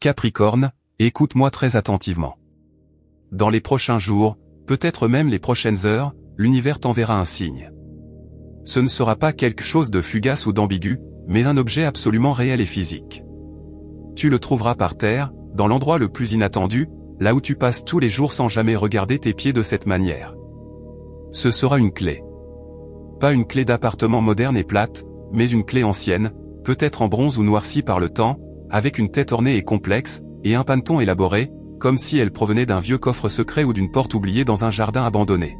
Capricorne, écoute-moi très attentivement. Dans les prochains jours, peut-être même les prochaines heures, l'univers t'enverra un signe. Ce ne sera pas quelque chose de fugace ou d'ambigu, mais un objet absolument réel et physique. Tu le trouveras par terre, dans l'endroit le plus inattendu, là où tu passes tous les jours sans jamais regarder tes pieds de cette manière. Ce sera une clé. Pas une clé d'appartement moderne et plate, mais une clé ancienne, peut-être en bronze ou noircie par le temps, avec une tête ornée et complexe, et un paneton élaboré, comme si elle provenait d'un vieux coffre secret ou d'une porte oubliée dans un jardin abandonné.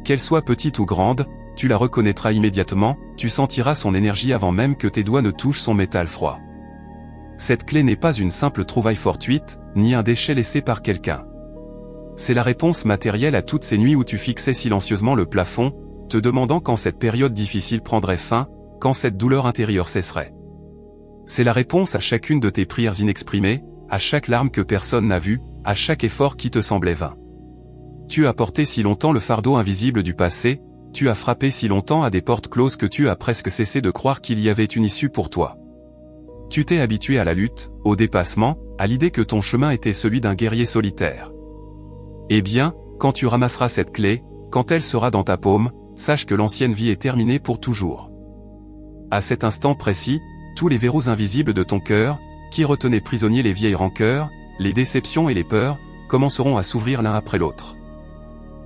Qu'elle soit petite ou grande, tu la reconnaîtras immédiatement, tu sentiras son énergie avant même que tes doigts ne touchent son métal froid. Cette clé n'est pas une simple trouvaille fortuite, ni un déchet laissé par quelqu'un. C'est la réponse matérielle à toutes ces nuits où tu fixais silencieusement le plafond, te demandant quand cette période difficile prendrait fin, quand cette douleur intérieure cesserait. C'est la réponse à chacune de tes prières inexprimées, à chaque larme que personne n'a vue, à chaque effort qui te semblait vain. Tu as porté si longtemps le fardeau invisible du passé, tu as frappé si longtemps à des portes closes que tu as presque cessé de croire qu'il y avait une issue pour toi. Tu t'es habitué à la lutte, au dépassement, à l'idée que ton chemin était celui d'un guerrier solitaire. Eh bien, quand tu ramasseras cette clé, quand elle sera dans ta paume, sache que l'ancienne vie est terminée pour toujours. À cet instant précis, tous les verrous invisibles de ton cœur, qui retenaient prisonniers les vieilles rancœurs, les déceptions et les peurs, commenceront à s'ouvrir l'un après l'autre.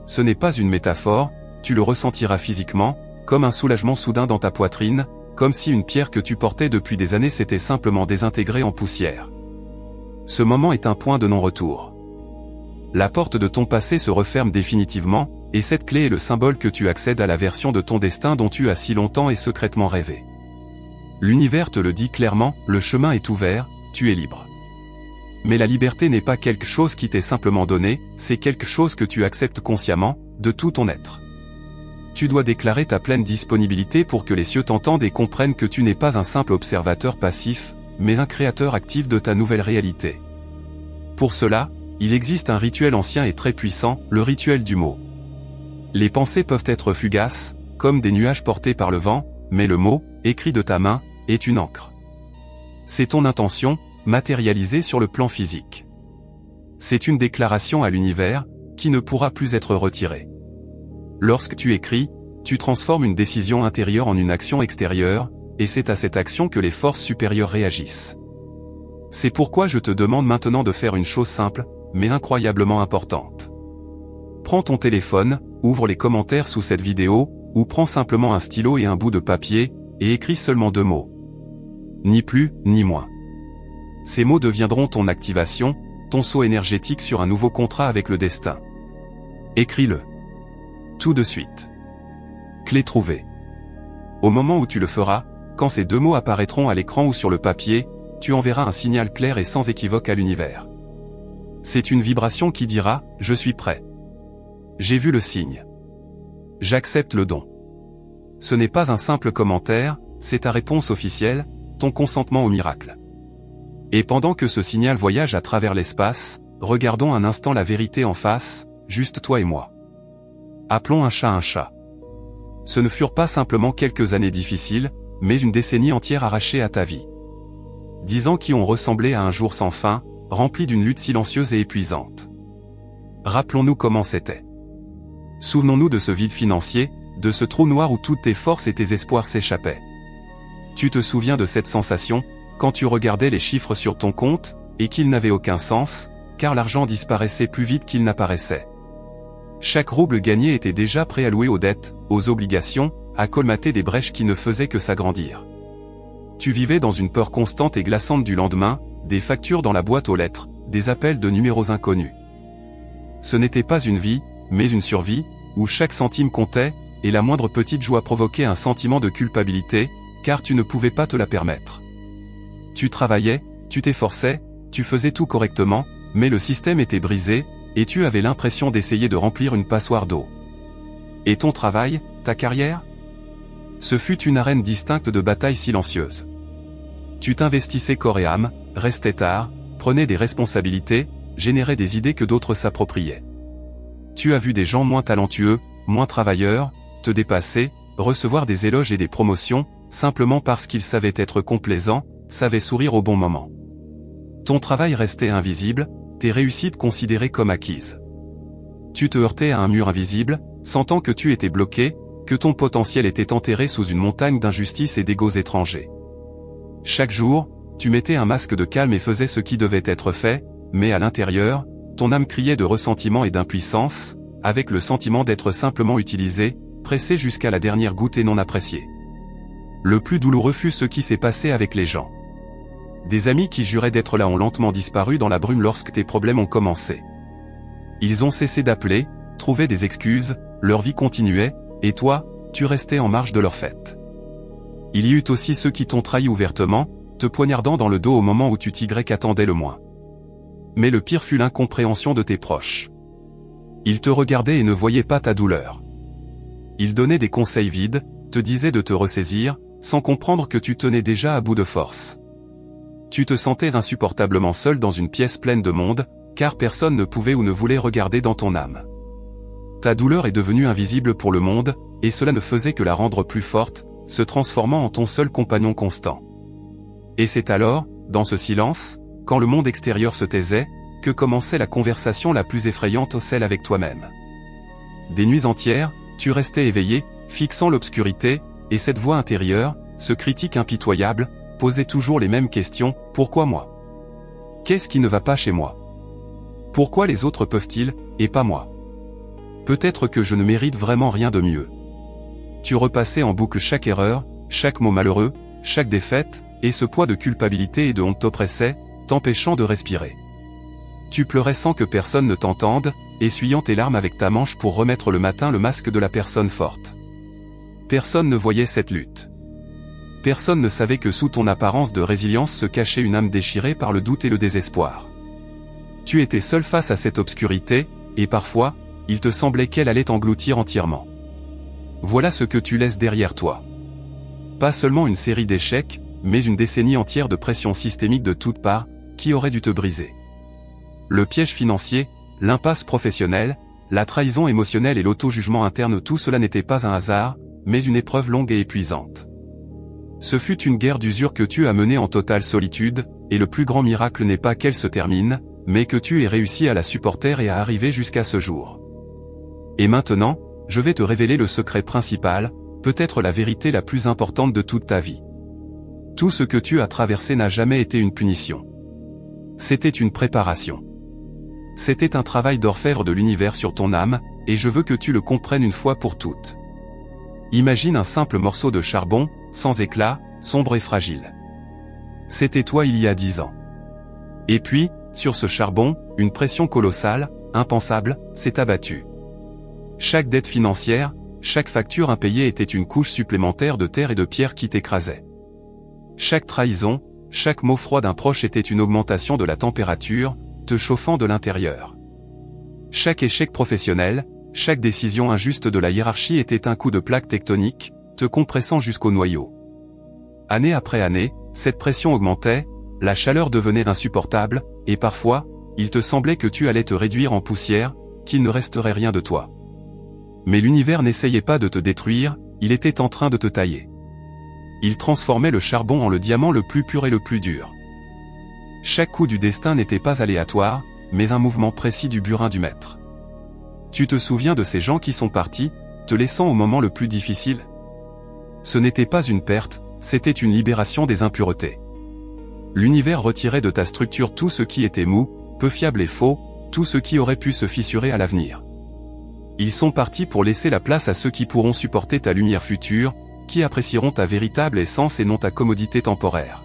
Ce n'est pas une métaphore, tu le ressentiras physiquement, comme un soulagement soudain dans ta poitrine, comme si une pierre que tu portais depuis des années s'était simplement désintégrée en poussière. Ce moment est un point de non-retour. La porte de ton passé se referme définitivement, et cette clé est le symbole que tu accèdes à la version de ton destin dont tu as si longtemps et secrètement rêvé. L'univers te le dit clairement, le chemin est ouvert, tu es libre. Mais la liberté n'est pas quelque chose qui t'est simplement donné, c'est quelque chose que tu acceptes consciemment, de tout ton être. Tu dois déclarer ta pleine disponibilité pour que les cieux t'entendent et comprennent que tu n'es pas un simple observateur passif, mais un créateur actif de ta nouvelle réalité. Pour cela, il existe un rituel ancien et très puissant, le rituel du mot. Les pensées peuvent être fugaces, comme des nuages portés par le vent, mais le mot, écrit de ta main, est une encre. C'est ton intention, matérialisée sur le plan physique. C'est une déclaration à l'univers, qui ne pourra plus être retirée. Lorsque tu écris, tu transformes une décision intérieure en une action extérieure, et c'est à cette action que les forces supérieures réagissent. C'est pourquoi je te demande maintenant de faire une chose simple, mais incroyablement importante. Prends ton téléphone, ouvre les commentaires sous cette vidéo, ou prends simplement un stylo et un bout de papier, et écris seulement 2 mots. Ni plus, ni moins. Ces mots deviendront ton activation, ton saut énergétique sur un nouveau contrat avec le destin. Écris-le. Tout de suite. Clé trouvée. Au moment où tu le feras, quand ces 2 mots apparaîtront à l'écran ou sur le papier, tu enverras un signal clair et sans équivoque à l'univers. C'est une vibration qui dira « Je suis prêt ». J'ai vu le signe. J'accepte le don. Ce n'est pas un simple commentaire, c'est ta réponse officielle, ton consentement au miracle. Et pendant que ce signal voyage à travers l'espace, regardons un instant la vérité en face, juste toi et moi. Appelons un chat un chat. Ce ne furent pas simplement quelques années difficiles, mais une décennie entière arrachée à ta vie. 10 ans qui ont ressemblé à un jour sans fin, rempli d'une lutte silencieuse et épuisante. Rappelons-nous comment c'était. Souvenons-nous de ce vide financier, de ce trou noir où toutes tes forces et tes espoirs s'échappaient. Tu te souviens de cette sensation, quand tu regardais les chiffres sur ton compte, et qu'ils n'avaient aucun sens, car l'argent disparaissait plus vite qu'il n'apparaissait. Chaque rouble gagné était déjà prêt à louer aux dettes, aux obligations, à colmater des brèches qui ne faisaient que s'agrandir. Tu vivais dans une peur constante et glaçante du lendemain, des factures dans la boîte aux lettres, des appels de numéros inconnus. Ce n'était pas une vie, mais une survie, où chaque centime comptait, et la moindre petite joie provoquait un sentiment de culpabilité, car tu ne pouvais pas te la permettre. Tu travaillais, tu t'efforçais, tu faisais tout correctement, mais le système était brisé, et tu avais l'impression d'essayer de remplir une passoire d'eau. Et ton travail, ta carrière? Ce fut une arène distincte de batailles silencieuses. Tu t'investissais corps et âme, restais tard, prenais des responsabilités, générais des idées que d'autres s'appropriaient. Tu as vu des gens moins talentueux, moins travailleurs, te dépasser, recevoir des éloges et des promotions, simplement parce qu'ils savaient être complaisants, savaient sourire au bon moment. Ton travail restait invisible, tes réussites considérées comme acquises. Tu te heurtais à un mur invisible, sentant que tu étais bloqué, que ton potentiel était enterré sous une montagne d'injustice et d'égos étrangers. Chaque jour, tu mettais un masque de calme et faisais ce qui devait être fait, mais à l'intérieur, ton âme criait de ressentiment et d'impuissance, avec le sentiment d'être simplement utilisé, pressé jusqu'à la dernière goutte et non apprécié. Le plus douloureux fut ce qui s'est passé avec les gens. Des amis qui juraient d'être là ont lentement disparu dans la brume lorsque tes problèmes ont commencé. Ils ont cessé d'appeler, trouvé des excuses, leur vie continuait, et toi, tu restais en marge de leur fête. Il y eut aussi ceux qui t'ont trahi ouvertement, te poignardant dans le dos au moment où tu t'attendais le moins. Mais le pire fut l'incompréhension de tes proches. Ils te regardaient et ne voyaient pas ta douleur. Ils donnaient des conseils vides, te disaient de te ressaisir, sans comprendre que tu tenais déjà à bout de force. Tu te sentais insupportablement seul dans une pièce pleine de monde, car personne ne pouvait ou ne voulait regarder dans ton âme. Ta douleur est devenue invisible pour le monde, et cela ne faisait que la rendre plus forte, se transformant en ton seul compagnon constant. Et c'est alors, dans ce silence, quand le monde extérieur se taisait, que commençait la conversation la plus effrayante, celle avec toi-même. Des nuits entières, tu restais éveillé, fixant l'obscurité, et cette voix intérieure, ce critique impitoyable, posait toujours les mêmes questions, pourquoi moi? Qu'est-ce qui ne va pas chez moi? Pourquoi les autres peuvent-ils, et pas moi? Peut-être que je ne mérite vraiment rien de mieux. Tu repassais en boucle chaque erreur, chaque mot malheureux, chaque défaite, et ce poids de culpabilité et de honte t'oppressait, t'empêchant de respirer. Tu pleurais sans que personne ne t'entende, essuyant tes larmes avec ta manche pour remettre le matin le masque de la personne forte. Personne ne voyait cette lutte. Personne ne savait que sous ton apparence de résilience se cachait une âme déchirée par le doute et le désespoir. Tu étais seul face à cette obscurité, et parfois, il te semblait qu'elle allait t'engloutir entièrement. Voilà ce que tu laisses derrière toi. Pas seulement une série d'échecs, mais une décennie entière de pression systémique de toutes parts, qui aurait dû te briser. Le piège financier, l'impasse professionnelle, la trahison émotionnelle et l'auto-jugement interne, tout cela n'était pas un hasard, mais une épreuve longue et épuisante. Ce fut une guerre d'usure que tu as menée en totale solitude, et le plus grand miracle n'est pas qu'elle se termine, mais que tu aies réussi à la supporter et à arriver jusqu'à ce jour. Et maintenant, je vais te révéler le secret principal, peut-être la vérité la plus importante de toute ta vie. Tout ce que tu as traversé n'a jamais été une punition. C'était une préparation. C'était un travail d'orfèvre de l'univers sur ton âme, et je veux que tu le comprennes une fois pour toutes. Imagine un simple morceau de charbon, sans éclat, sombre et fragile. C'était toi il y a 10 ans. Et puis, sur ce charbon, une pression colossale, impensable, s'est abattue. Chaque dette financière, chaque facture impayée était une couche supplémentaire de terre et de pierre qui t'écrasait. Chaque trahison, chaque mot froid d'un proche était une augmentation de la température, te chauffant de l'intérieur. Chaque échec professionnel, chaque décision injuste de la hiérarchie était un coup de plaque tectonique, te compressant jusqu'au noyau. Année après année, cette pression augmentait, la chaleur devenait insupportable, et parfois, il te semblait que tu allais te réduire en poussière, qu'il ne resterait rien de toi. Mais l'univers n'essayait pas de te détruire, il était en train de te tailler. Il transformait le charbon en le diamant le plus pur et le plus dur. Chaque coup du destin n'était pas aléatoire, mais un mouvement précis du burin du maître. Tu te souviens de ces gens qui sont partis, te laissant au moment le plus difficile? Ce n'était pas une perte, c'était une libération des impuretés. L'univers retirait de ta structure tout ce qui était mou, peu fiable et faux, tout ce qui aurait pu se fissurer à l'avenir. Ils sont partis pour laisser la place à ceux qui pourront supporter ta lumière future, qui apprécieront ta véritable essence et non ta commodité temporaire.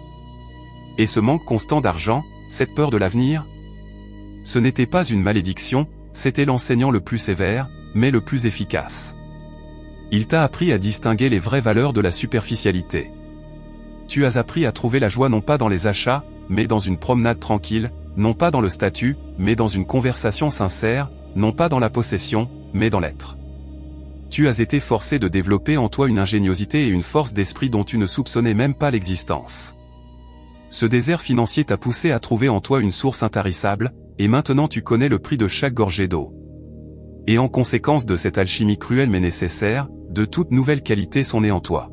Et ce manque constant d'argent, cette peur de l'avenir? Ce n'était pas une malédiction, c'était l'enseignant le plus sévère, mais le plus efficace. Il t'a appris à distinguer les vraies valeurs de la superficialité. Tu as appris à trouver la joie non pas dans les achats, mais dans une promenade tranquille, non pas dans le statut, mais dans une conversation sincère, non pas dans la possession, mais dans l'être. Tu as été forcé de développer en toi une ingéniosité et une force d'esprit dont tu ne soupçonnais même pas l'existence. Ce désert financier t'a poussé à trouver en toi une source intarissable, et maintenant tu connais le prix de chaque gorgée d'eau. Et en conséquence de cette alchimie cruelle mais nécessaire, de toutes nouvelles qualités sont nées en toi.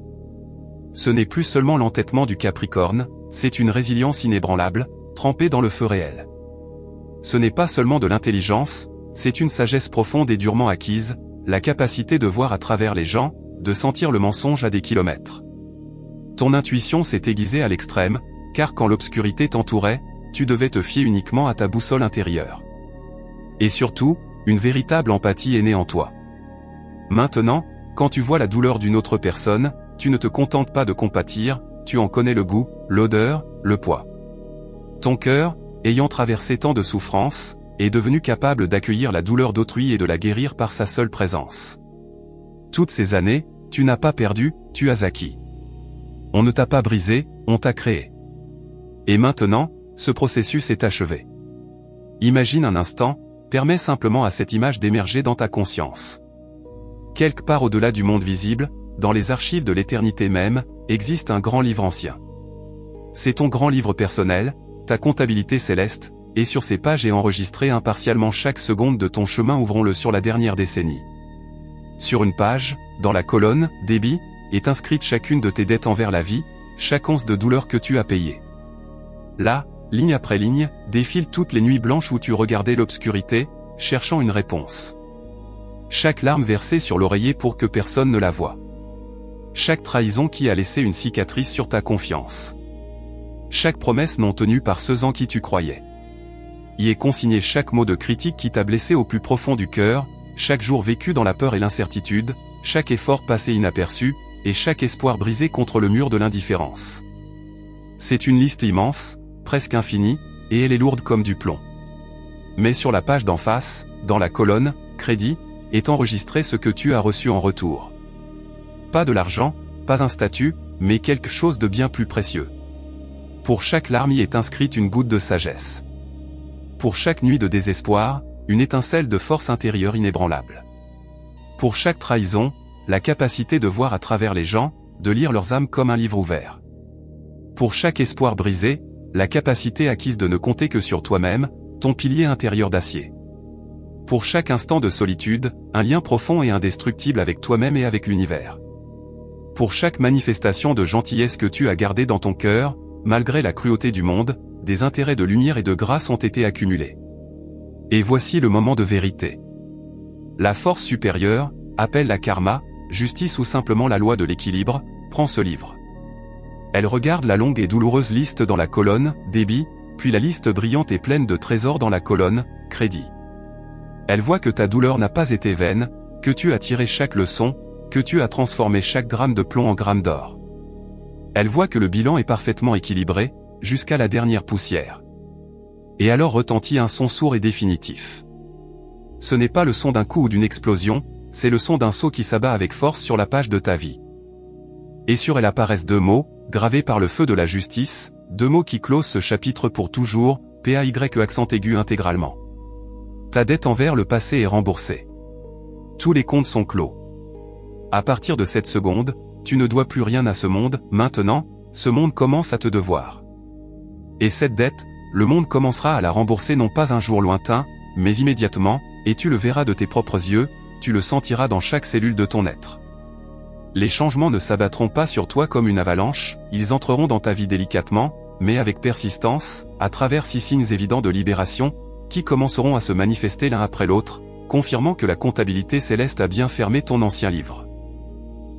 Ce n'est plus seulement l'entêtement du Capricorne, c'est une résilience inébranlable, trempée dans le feu réel. Ce n'est pas seulement de l'intelligence, c'est une sagesse profonde et durement acquise, la capacité de voir à travers les gens, de sentir le mensonge à des kilomètres. Ton intuition s'est aiguisée à l'extrême, car quand l'obscurité t'entourait, tu devais te fier uniquement à ta boussole intérieure. Et surtout, une véritable empathie est née en toi. Maintenant, quand tu vois la douleur d'une autre personne, tu ne te contentes pas de compatir, tu en connais le goût, l'odeur, le poids. Ton cœur, ayant traversé tant de souffrances, est devenu capable d'accueillir la douleur d'autrui et de la guérir par sa seule présence. Toutes ces années, tu n'as pas perdu, tu as acquis. On ne t'a pas brisé, on t'a créé. Et maintenant, ce processus est achevé. Imagine un instant, permets simplement à cette image d'émerger dans ta conscience. Quelque part au-delà du monde visible, dans les archives de l'éternité même, existe un grand livre ancien. C'est ton grand livre personnel, ta comptabilité céleste, et sur ces pages est enregistré impartialement chaque seconde de ton chemin, ouvrons-le sur la dernière décennie. Sur une page, dans la colonne « Débit », est inscrite chacune de tes dettes envers la vie, chaque once de douleur que tu as payée. Là, ligne après ligne, défilent toutes les nuits blanches où tu regardais l'obscurité, cherchant une réponse. Chaque larme versée sur l'oreiller pour que personne ne la voie. Chaque trahison qui a laissé une cicatrice sur ta confiance. Chaque promesse non tenue par ceux en qui tu croyais. Y est consigné chaque mot de critique qui t'a blessé au plus profond du cœur, chaque jour vécu dans la peur et l'incertitude, chaque effort passé inaperçu, et chaque espoir brisé contre le mur de l'indifférence. C'est une liste immense, presque infinie, et elle est lourde comme du plomb. Mais sur la page d'en face, dans la colonne « Crédit », est enregistré ce que tu as reçu en retour. Pas de l'argent, pas un statut, mais quelque chose de bien plus précieux. Pour chaque larme y est inscrite une goutte de sagesse. Pour chaque nuit de désespoir, une étincelle de force intérieure inébranlable. Pour chaque trahison, la capacité de voir à travers les gens, de lire leurs âmes comme un livre ouvert. Pour chaque espoir brisé, la capacité acquise de ne compter que sur toi-même, ton pilier intérieur d'acier. Pour chaque instant de solitude, un lien profond et indestructible avec toi-même et avec l'univers. Pour chaque manifestation de gentillesse que tu as gardée dans ton cœur, malgré la cruauté du monde, des intérêts de lumière et de grâce ont été accumulés. Et voici le moment de vérité. La force supérieure, appelle la karma, justice ou simplement la loi de l'équilibre, prend ce livre. Elle regarde la longue et douloureuse liste dans la colonne « Débit », puis la liste brillante et pleine de trésors dans la colonne « Crédit ». Elle voit que ta douleur n'a pas été vaine, que tu as tiré chaque leçon, que tu as transformé chaque gramme de plomb en gramme d'or. Elle voit que le bilan est parfaitement équilibré, jusqu'à la dernière poussière. Et alors retentit un son sourd et définitif. Ce n'est pas le son d'un coup ou d'une explosion, c'est le son d'un seau qui s'abat avec force sur la page de ta vie. Et sur elle apparaissent deux mots, gravés par le feu de la justice, deux mots qui closent ce chapitre pour toujours, PAY accent aigu intégralement. Ta dette envers le passé est remboursée. Tous les comptes sont clos. À partir de cette seconde, tu ne dois plus rien à ce monde, maintenant, ce monde commence à te devoir. Et cette dette, le monde commencera à la rembourser non pas un jour lointain, mais immédiatement, et tu le verras de tes propres yeux, tu le sentiras dans chaque cellule de ton être. Les changements ne s'abattront pas sur toi comme une avalanche, ils entreront dans ta vie délicatement, mais avec persistance, à travers 6 signes évidents de libération, qui commenceront à se manifester l'un après l'autre, confirmant que la comptabilité céleste a bien fermé ton ancien livre.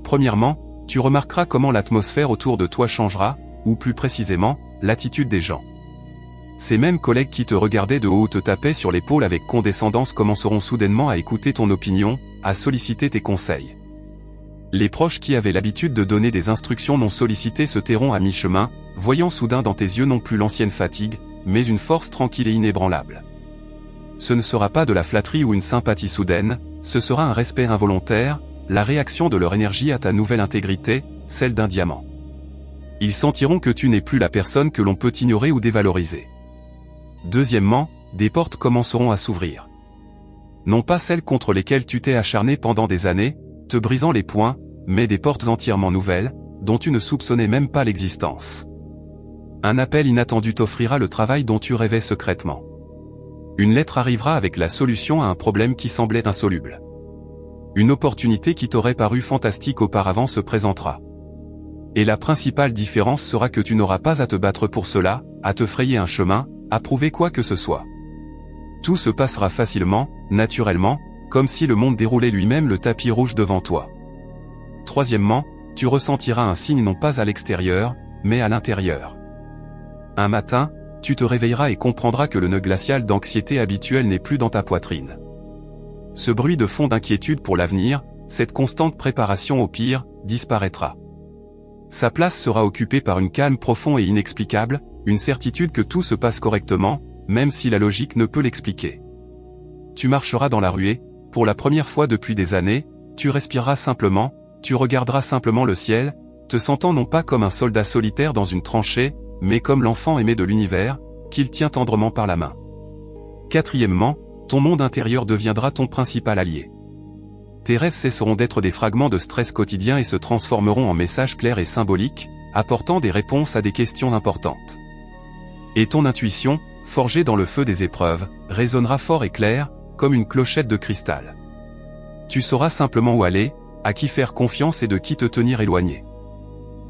Premièrement, tu remarqueras comment l'atmosphère autour de toi changera, ou plus précisément, l'attitude des gens. Ces mêmes collègues qui te regardaient de haut ou te tapaient sur l'épaule avec condescendance commenceront soudainement à écouter ton opinion, à solliciter tes conseils. Les proches qui avaient l'habitude de donner des instructions non sollicitées se tairont à mi-chemin, voyant soudain dans tes yeux non plus l'ancienne fatigue, mais une force tranquille et inébranlable. Ce ne sera pas de la flatterie ou une sympathie soudaine, ce sera un respect involontaire, la réaction de leur énergie à ta nouvelle intégrité, celle d'un diamant. Ils sentiront que tu n'es plus la personne que l'on peut ignorer ou dévaloriser. Deuxièmement, des portes commenceront à s'ouvrir. Non pas celles contre lesquelles tu t'es acharné pendant des années, te brisant les poings, mais des portes entièrement nouvelles, dont tu ne soupçonnais même pas l'existence. Un appel inattendu t'offrira le travail dont tu rêvais secrètement. Une lettre arrivera avec la solution à un problème qui semblait insoluble. Une opportunité qui t'aurait paru fantastique auparavant se présentera. Et la principale différence sera que tu n'auras pas à te battre pour cela, à te frayer un chemin, à prouver quoi que ce soit. Tout se passera facilement, naturellement, comme si le monde déroulait lui-même le tapis rouge devant toi. Troisièmement, tu ressentiras un signe non pas à l'extérieur, mais à l'intérieur. Un matin, tu te réveilleras et comprendras que le nœud glacial d'anxiété habituel n'est plus dans ta poitrine. Ce bruit de fond d'inquiétude pour l'avenir, cette constante préparation au pire, disparaîtra. Sa place sera occupée par une calme profonde et inexplicable, une certitude que tout se passe correctement, même si la logique ne peut l'expliquer. Tu marcheras dans la ruée, pour la première fois depuis des années, tu respireras simplement, tu regarderas simplement le ciel, te sentant non pas comme un soldat solitaire dans une tranchée, mais comme l'enfant aimé de l'univers, qu'il tient tendrement par la main. Quatrièmement, ton monde intérieur deviendra ton principal allié. Tes rêves cesseront d'être des fragments de stress quotidien et se transformeront en messages clairs et symboliques, apportant des réponses à des questions importantes. Et ton intuition, forgée dans le feu des épreuves, résonnera fort et clair, comme une clochette de cristal. Tu sauras simplement où aller, à qui faire confiance et de qui te tenir éloigné.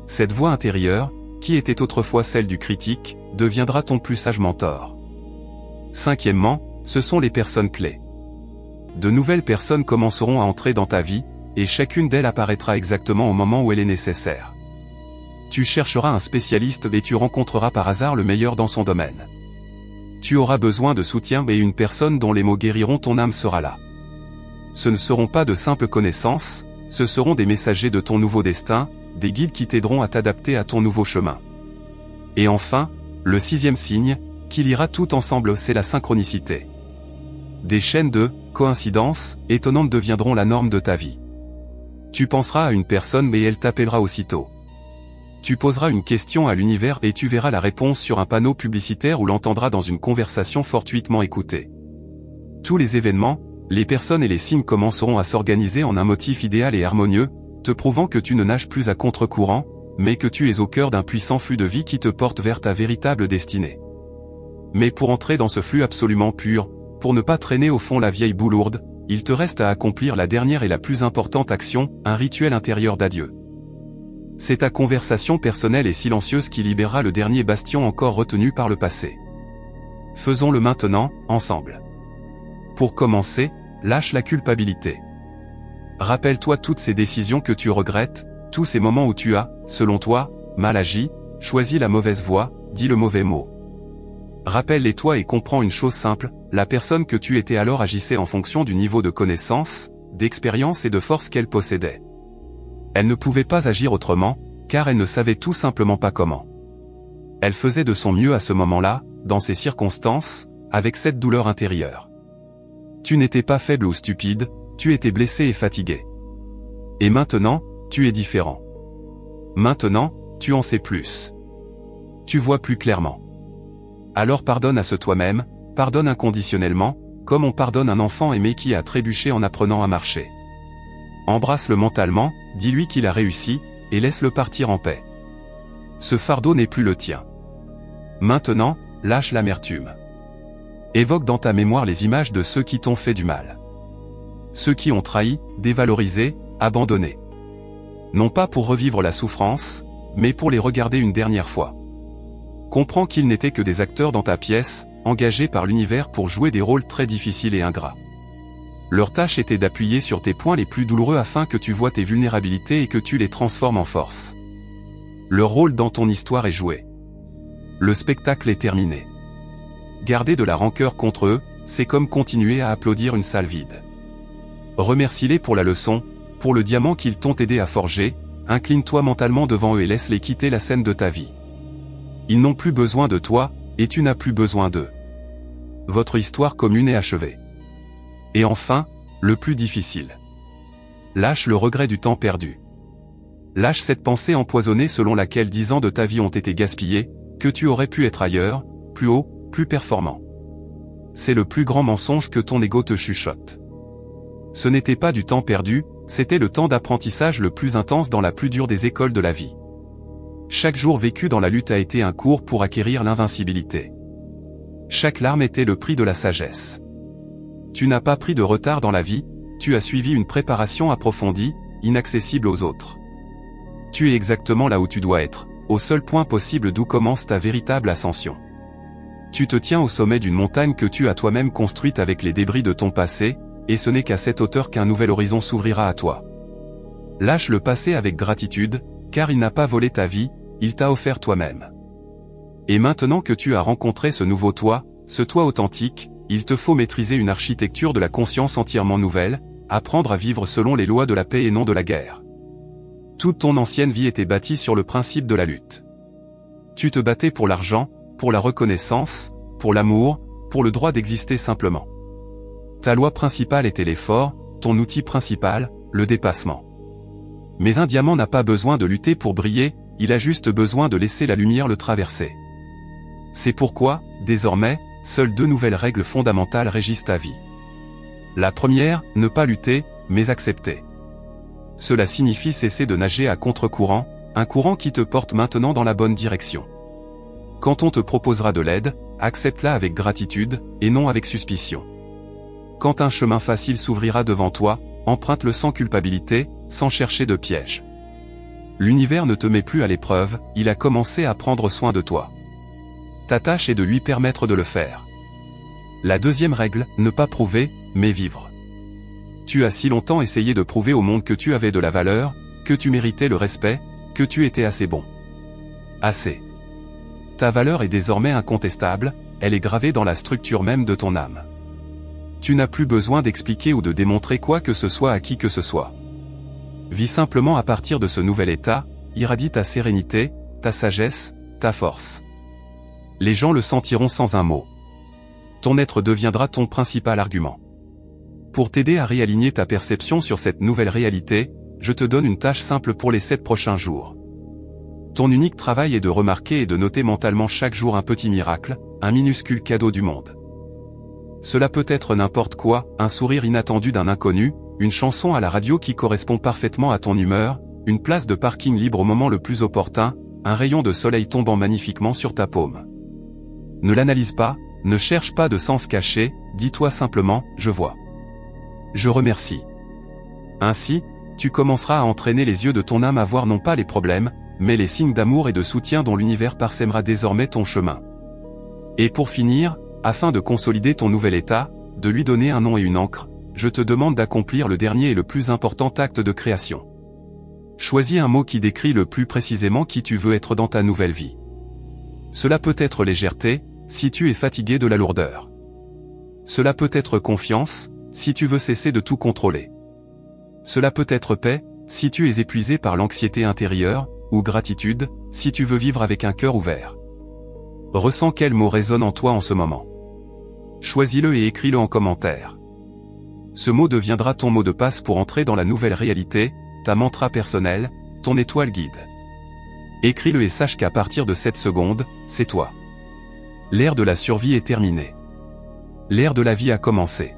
Cette voix intérieure, qui était autrefois celle du critique, deviendra ton plus sage mentor. Cinquièmement, ce sont les personnes clés. De nouvelles personnes commenceront à entrer dans ta vie, et chacune d'elles apparaîtra exactement au moment où elle est nécessaire. Tu chercheras un spécialiste et tu rencontreras par hasard le meilleur dans son domaine. Tu auras besoin de soutien et une personne dont les mots guériront ton âme sera là. Ce ne seront pas de simples connaissances, ce seront des messagers de ton nouveau destin, des guides qui t'aideront à t'adapter à ton nouveau chemin. Et enfin, le sixième signe, qui liera tout ensemble, c'est la synchronicité. Des chaînes de coïncidences étonnantes deviendront la norme de ta vie. Tu penseras à une personne mais elle t'appellera aussitôt. Tu poseras une question à l'univers et tu verras la réponse sur un panneau publicitaire ou l'entendras dans une conversation fortuitement écoutée. Tous les événements, les personnes et les signes commenceront à s'organiser en un motif idéal et harmonieux, te prouvant que tu ne nages plus à contre-courant, mais que tu es au cœur d'un puissant flux de vie qui te porte vers ta véritable destinée. Mais pour entrer dans ce flux absolument pur, pour ne pas traîner au fond la vieille boue lourde, il te reste à accomplir la dernière et la plus importante action, un rituel intérieur d'adieu. C'est ta conversation personnelle et silencieuse qui libérera le dernier bastion encore retenu par le passé. Faisons-le maintenant, ensemble. Pour commencer, lâche la culpabilité. Rappelle-toi toutes ces décisions que tu regrettes, tous ces moments où tu as, selon toi, mal agi, choisi la mauvaise voie, dit le mauvais mot. Rappelle-les-toi et comprends une chose simple, la personne que tu étais alors agissait en fonction du niveau de connaissance, d'expérience et de force qu'elle possédait. Elle ne pouvait pas agir autrement, car elle ne savait tout simplement pas comment. Elle faisait de son mieux à ce moment-là, dans ces circonstances, avec cette douleur intérieure. Tu n'étais pas faible ou stupide, tu étais blessé et fatigué. Et maintenant, tu es différent. Maintenant, tu en sais plus. Tu vois plus clairement. Alors pardonne à ce toi-même, pardonne inconditionnellement, comme on pardonne un enfant aimé qui a trébuché en apprenant à marcher. Embrasse-le mentalement, dis-lui qu'il a réussi, et laisse-le partir en paix. Ce fardeau n'est plus le tien. Maintenant, lâche l'amertume. Évoque dans ta mémoire les images de ceux qui t'ont fait du mal. Ceux qui ont trahi, dévalorisé, abandonné. Non pas pour revivre la souffrance, mais pour les regarder une dernière fois. Comprends qu'ils n'étaient que des acteurs dans ta pièce, engagés par l'univers pour jouer des rôles très difficiles et ingrats. Leur tâche était d'appuyer sur tes points les plus douloureux afin que tu vois tes vulnérabilités et que tu les transformes en force. Leur rôle dans ton histoire est joué. Le spectacle est terminé. Garder de la rancœur contre eux, c'est comme continuer à applaudir une salle vide. Remercie-les pour la leçon, pour le diamant qu'ils t'ont aidé à forger, incline-toi mentalement devant eux et laisse-les quitter la scène de ta vie. Ils n'ont plus besoin de toi, et tu n'as plus besoin d'eux. Votre histoire commune est achevée. Et enfin, le plus difficile. Lâche le regret du temps perdu. Lâche cette pensée empoisonnée selon laquelle 10 ans de ta vie ont été gaspillés, que tu aurais pu être ailleurs, plus haut, plus performant. C'est le plus grand mensonge que ton ego te chuchote. Ce n'était pas du temps perdu, c'était le temps d'apprentissage le plus intense dans la plus dure des écoles de la vie. Chaque jour vécu dans la lutte a été un cours pour acquérir l'invincibilité. Chaque larme était le prix de la sagesse. Tu n'as pas pris de retard dans la vie, tu as suivi une préparation approfondie, inaccessible aux autres. Tu es exactement là où tu dois être, au seul point possible d'où commence ta véritable ascension. Tu te tiens au sommet d'une montagne que tu as toi-même construite avec les débris de ton passé, et ce n'est qu'à cette hauteur qu'un nouvel horizon s'ouvrira à toi. Lâche le passé avec gratitude, car il n'a pas volé ta vie, il t'a offert toi-même. Et maintenant que tu as rencontré ce nouveau toi, ce toi authentique, il te faut maîtriser une architecture de la conscience entièrement nouvelle, apprendre à vivre selon les lois de la paix et non de la guerre. Toute ton ancienne vie était bâtie sur le principe de la lutte. Tu te battais pour l'argent, pour la reconnaissance, pour l'amour, pour le droit d'exister simplement. Ta loi principale était l'effort, ton outil principal, le dépassement. Mais un diamant n'a pas besoin de lutter pour briller, il a juste besoin de laisser la lumière le traverser. C'est pourquoi, désormais, seules 2 nouvelles règles fondamentales régissent ta vie. La première, ne pas lutter, mais accepter. Cela signifie cesser de nager à contre-courant, un courant qui te porte maintenant dans la bonne direction. Quand on te proposera de l'aide, accepte-la avec gratitude, et non avec suspicion. Quand un chemin facile s'ouvrira devant toi, emprunte-le sans culpabilité, sans chercher de piège. L'univers ne te met plus à l'épreuve, il a commencé à prendre soin de toi. Ta tâche est de lui permettre de le faire. La deuxième règle, ne pas prouver, mais vivre. Tu as si longtemps essayé de prouver au monde que tu avais de la valeur, que tu méritais le respect, que tu étais assez bon. Assez. Ta valeur est désormais incontestable, elle est gravée dans la structure même de ton âme. Tu n'as plus besoin d'expliquer ou de démontrer quoi que ce soit à qui que ce soit. Vis simplement à partir de ce nouvel état, irradie ta sérénité, ta sagesse, ta force. Les gens le sentiront sans un mot. Ton être deviendra ton principal argument. Pour t'aider à réaligner ta perception sur cette nouvelle réalité, je te donne une tâche simple pour les 7 prochains jours. Ton unique travail est de remarquer et de noter mentalement chaque jour un petit miracle, un minuscule cadeau du monde. Cela peut être n'importe quoi, un sourire inattendu d'un inconnu, une chanson à la radio qui correspond parfaitement à ton humeur, une place de parking libre au moment le plus opportun, un rayon de soleil tombant magnifiquement sur ta paume. Ne l'analyse pas, ne cherche pas de sens caché, dis-toi simplement, je vois. Je remercie. Ainsi, tu commenceras à entraîner les yeux de ton âme à voir non pas les problèmes, mais les signes d'amour et de soutien dont l'univers parsèmera désormais ton chemin. Et pour finir, afin de consolider ton nouvel état, de lui donner un nom et une encre, je te demande d'accomplir le dernier et le plus important acte de création. Choisis un mot qui décrit le plus précisément qui tu veux être dans ta nouvelle vie. Cela peut être légèreté, si tu es fatigué de la lourdeur. Cela peut être confiance, si tu veux cesser de tout contrôler. Cela peut être paix, si tu es épuisé par l'anxiété intérieure, ou gratitude, si tu veux vivre avec un cœur ouvert. Ressens quel mot résonne en toi en ce moment. Choisis-le et écris-le en commentaire. Ce mot deviendra ton mot de passe pour entrer dans la nouvelle réalité, ta mantra personnelle, ton étoile guide. Écris-le et sache qu'à partir de cette seconde, c'est toi. L'ère de la survie est terminée. L'ère de la vie a commencé.